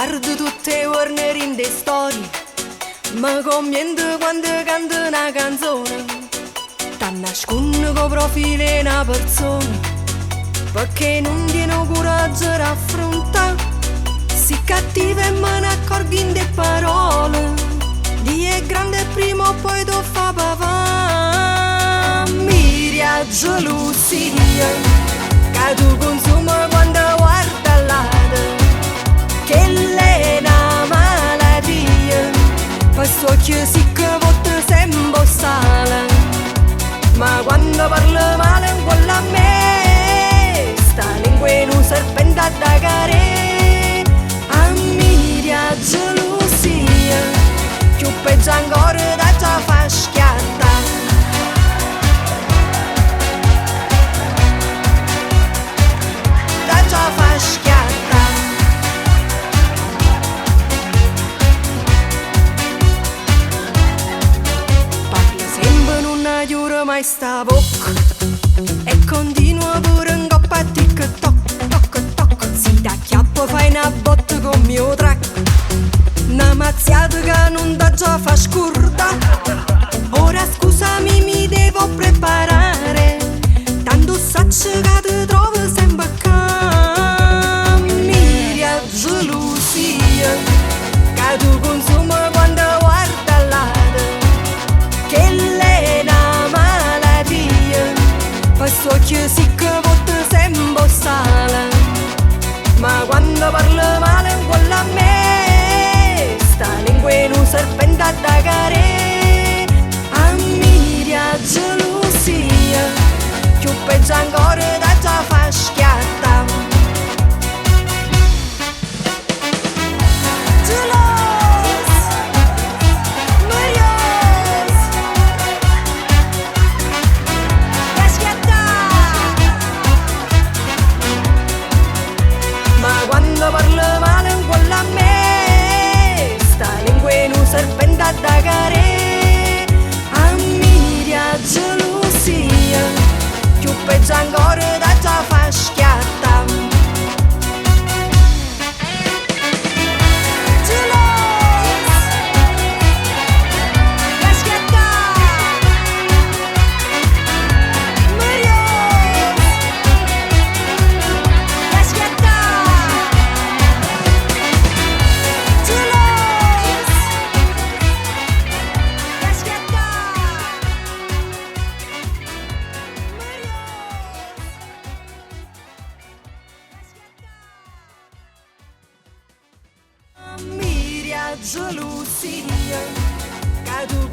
Guardo tutte Warner in de storie, ma commento quando canto una canzone. Ti nascondo con profilo una persona, perché non tiene coraggio di affrontare. Si cattiva e me ne accorgo in de parole. Dio è grande prima o poi tu fa papà. Miria gelosia che tu consumi quando guarda l'altro, che lei è una malattia, per suo occhio sì che volte sembra sale. Ma quando parla male quella a me, sta lingua in un serpente a dagare. A miria gelosia, più peggio ancora da già fa schiattare. Da già fa schiattare. Parla sempre non aiuta mai sta bocca e continua pure in coppa a tic toc, toc toc. Si da chiappo fai una botta con mio track, una mazziata che non da già fa scurta. Ora scusami mi devo preparare, tanto saccio che ti trovo sempre qua. Miria gelosia che tu consumi quando guarda l'altro, che lei è una malattia, per suo occhio sì che volte sembra sale. Ma quando parla male quella a me, sta lingua in un serpente a dagare. A miria gelosia, più peggio ancora da già fa schiattare. Parla male quella a me, sta lingua in un serpente a dagare. A miria gelosia, più peggio ancora da già fa schiattare. Gelosia che tu